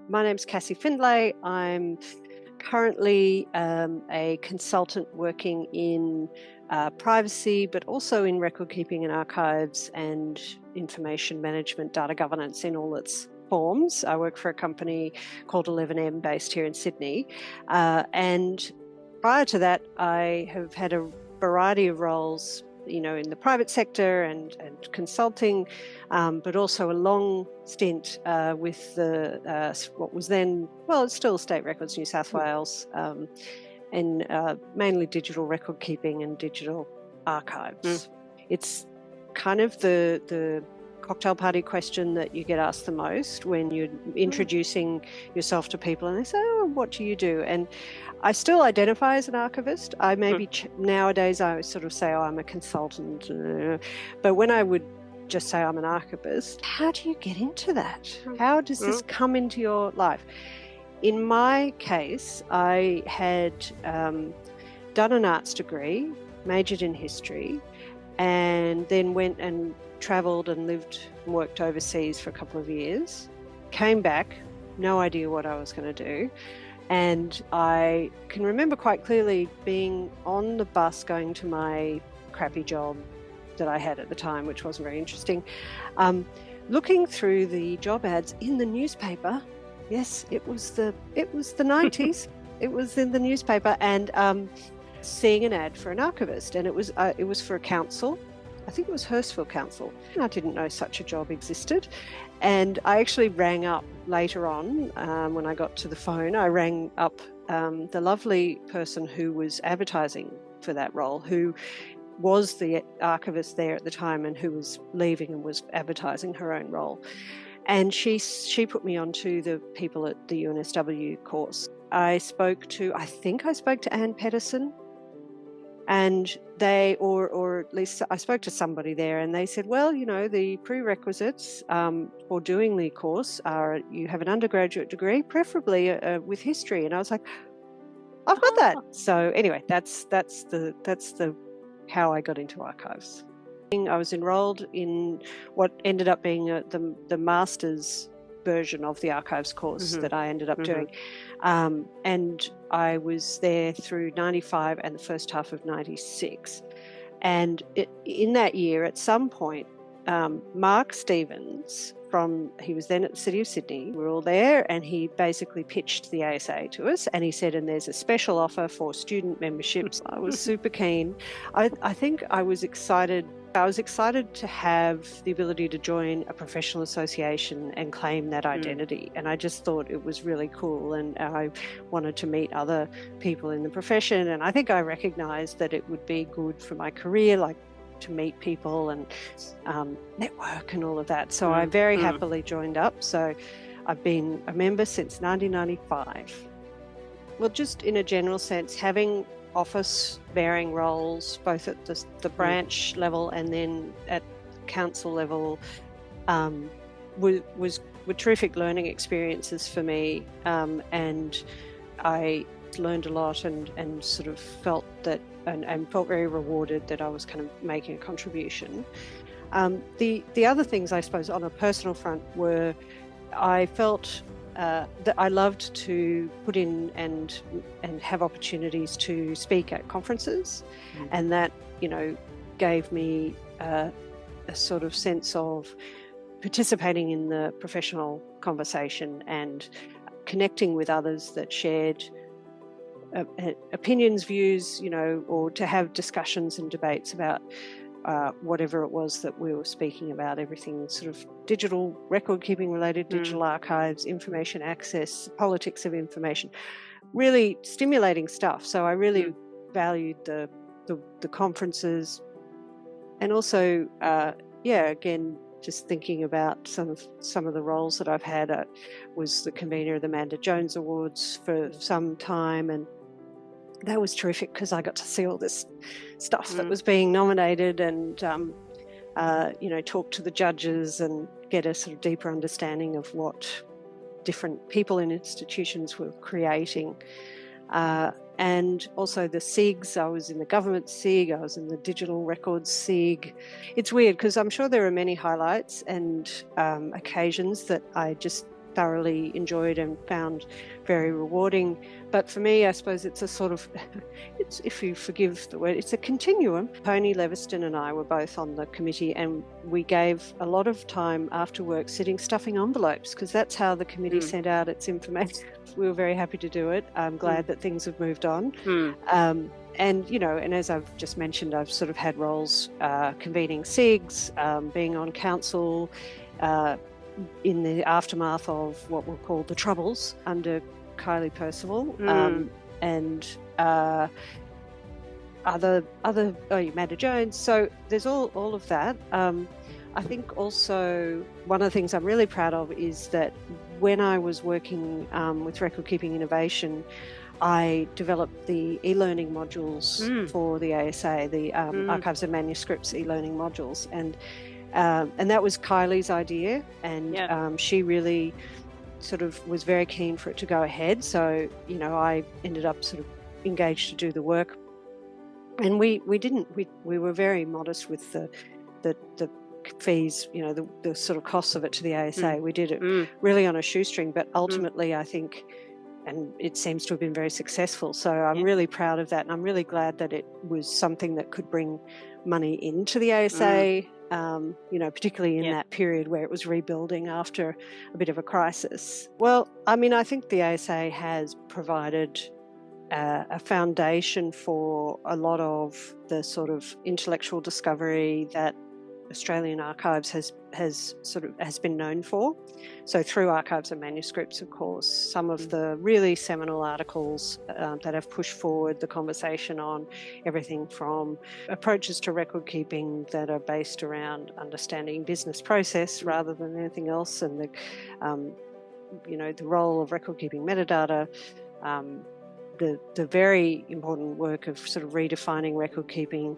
My name's Cassie Findlay. I'm currently a consultant working in privacy, but also in record keeping and archives and information management, data governance in all its forms. I work for a company called 11M based here in Sydney. And prior to that, I have had a variety of roles, in the private sector and consulting, but also a long stint with what was then, it's still State Records New South Wales, and mainly digital record keeping and digital archives. It's kind of the cocktail party question that you get asked the most when you're introducing yourself to people and they say, "Oh, what do you do?" And I still identify as an archivist. I maybe nowadays I sort of say, "Oh, I'm a consultant," but when I would just say I'm an archivist, how do you get into that? How does this come into your life? In my case, I had done an arts degree, majored in history, and then went and travelled and lived and worked overseas for a couple of years. Came back, no idea what I was going to do. And I can remember quite clearly being on the bus going to my crappy job that I had at the time, which wasn't very interesting, looking through the job ads in the newspaper. Yes, it was the 90s. It was in the newspaper, and seeing an ad for an archivist, and it was for a council. I think it was Hurstville Council. I didn't know such a job existed. And I actually rang up later on, when I got to the phone, I rang up the lovely person who was advertising for that role, who was the archivist there at the time and who was leaving and was advertising her own role. And she put me onto the people at the UNSW course. I think I spoke to Anne Pedersen, and or at least I spoke to somebody there, and they said, well, the prerequisites for doing the course are you have an undergraduate degree, preferably with history. And I was like, I've got that. So anyway, that's the how I got into archives. I was enrolled in what ended up being the master's version of the archives course that I ended up doing. And I was there through 95 and the first half of 96. And in that year, at some point, Mark Stevens, he was then at the City of Sydney, we were all there, and he basically pitched the ASA to us, and he said, and there's a special offer for student memberships. I was super keen. I think I was excited. I was excited to have the ability to join a professional association and claim that identity. And I just thought it was really cool. And I wanted to meet other people in the profession. And I think I recognised that it would be good for my career, like to meet people and network and all of that. So I very happily joined up. So I've been a member since 1995. Well, just in a general sense, having office-bearing roles, both at the branch level and then at council level, were terrific learning experiences for me, and I learned a lot and sort of felt that and felt very rewarded that I was kind of making a contribution. The other things, I suppose, on a personal front were I felt that I loved to put in and have opportunities to speak at conferences, and that gave me a sort of sense of participating in the professional conversation and connecting with others that shared opinions, views, or to have discussions and debates about whatever it was that we were speaking about, everything sort of digital record keeping related, digital archives, information access, politics of information, really stimulating stuff. So I really valued the conferences, and also, again, just thinking about some of the roles that I've had. I was the convener of the Amanda Jones Awards for some time, and that was terrific because I got to see all this stuff that was being nominated and, talk to the judges and get a sort of deeper understanding of what different people and institutions were creating. And also the SIGs, I was in the government SIG, I was in the digital records SIG. It's weird because I'm sure there are many highlights and occasions that I just thoroughly enjoyed and found very rewarding. But for me, I suppose it's a sort of, it's, if you forgive the word, it's a continuum. Tony Leviston and I were both on the committee, and we gave a lot of time after work sitting stuffing envelopes, because that's how the committee sent out its information. We were very happy to do it. I'm glad that things have moved on. And, you know, and as I've just mentioned, I've sort of had roles convening SIGs, being on council, in the aftermath of what were called the Troubles under Kylie Percival, and Amanda Jones. So there's all of that. I think also one of the things I'm really proud of is that when I was working with Record Keeping Innovation, I developed the e-learning modules for the ASA, the Archives and Manuscripts e-learning modules, and that was Kylie's idea, and she really sort of was very keen for it to go ahead. So, you know, I ended up sort of engaged to do the work, and we were very modest with the fees, you know, the sort of costs of it to the ASA. We did it really on a shoestring, but ultimately I think, and it seems to have been very successful. So I'm really proud of that, and I'm really glad that it was something that could bring money into the ASA, you know, particularly in that period where it was rebuilding after a bit of a crisis. Well, I mean, I think the ASA has provided a foundation for a lot of the sort of intellectual discovery that Australian Archives has been known for. So through Archives and Manuscripts, of course, some of the really seminal articles that have pushed forward the conversation on everything from approaches to record keeping that are based around understanding business process rather than anything else, and the you know, the role of record keeping metadata, the very important work of sort of redefining record keeping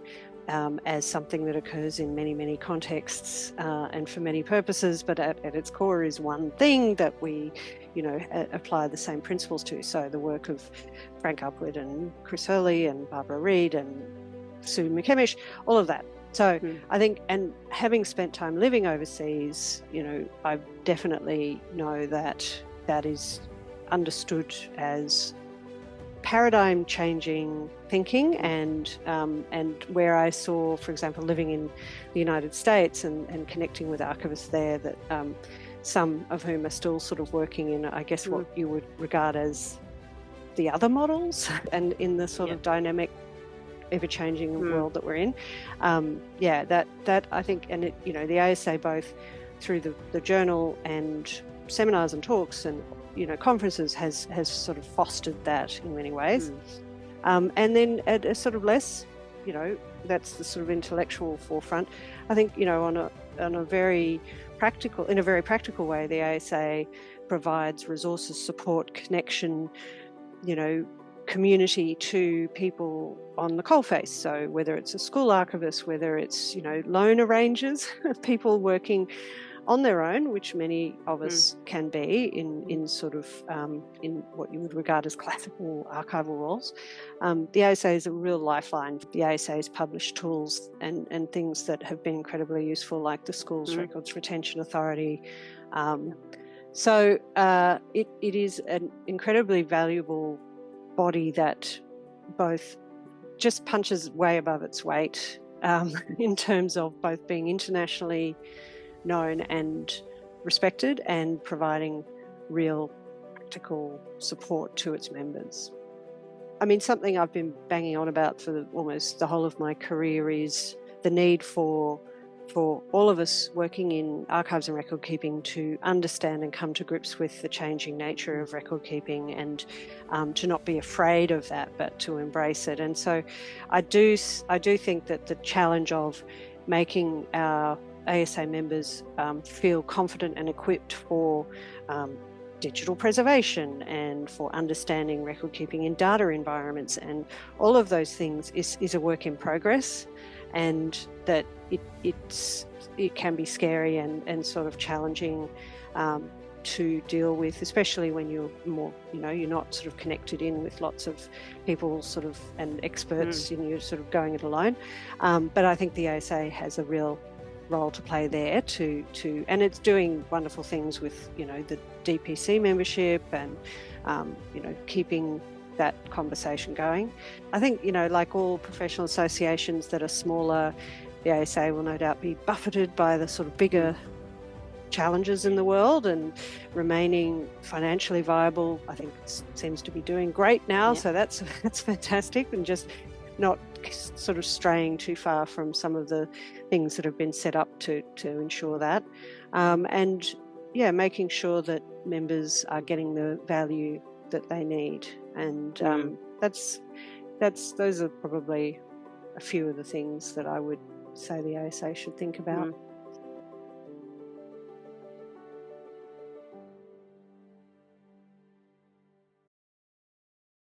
as something that occurs in many, many contexts and for many purposes, but at its core is one thing that we, you know, apply the same principles to. So the work of Frank Upward and Chris Hurley and Barbara Reid and Sue McKemish, all of that. So I think, and having spent time living overseas, you know, I definitely know that that is understood as paradigm-changing thinking, and where I saw, for example, living in the United States and connecting with archivists there, that some of whom are still sort of working in, I guess, what you would regard as the other models, and in the sort of dynamic, ever-changing world that we're in. That I think, and it, you know, the ASA, both through the journal and seminars and talks and, you know, conferences, has sort of fostered that in many ways. And then at a sort of less, you know, that's the sort of intellectual forefront. I think, you know, in a very practical way, the ASA provides resources, support, connection, you know, community to people on the coalface. So whether it's a school archivist, whether it's, you know, lone arrangers, people working on their own, which many of us can be in sort of in what you would regard as classical archival roles. The ASA is a real lifeline. The ASA has published tools and things that have been incredibly useful, like the Schools Records Retention Authority. So it is an incredibly valuable body that both just punches way above its weight in terms of both being internationally known and respected and providing real practical support to its members. I mean, something I've been banging on about for almost the whole of my career is the need for all of us working in archives and record keeping to understand and come to grips with the changing nature of record keeping, and to not be afraid of that, but to embrace it. And so I do think that the challenge of making our ASA members feel confident and equipped for digital preservation and for understanding record keeping in data environments and all of those things is a work in progress, and that it can be scary and sort of challenging to deal with, especially when you're more, you know, you're not sort of connected in with lots of people sort of and experts and you're sort of going it alone. But I think the ASA has a real role to play there and it's doing wonderful things with, the DPC membership and, keeping that conversation going. I think, like all professional associations that are smaller, the ASA will no doubt be buffeted by the sort of bigger challenges in the world, and remaining financially viable, I think seems to be doing great now. So that's fantastic, and just not sort of straying too far from some of the things that have been set up to ensure that. And making sure that members are getting the value that they need. And those are probably a few of the things that I would say the ASA should think about.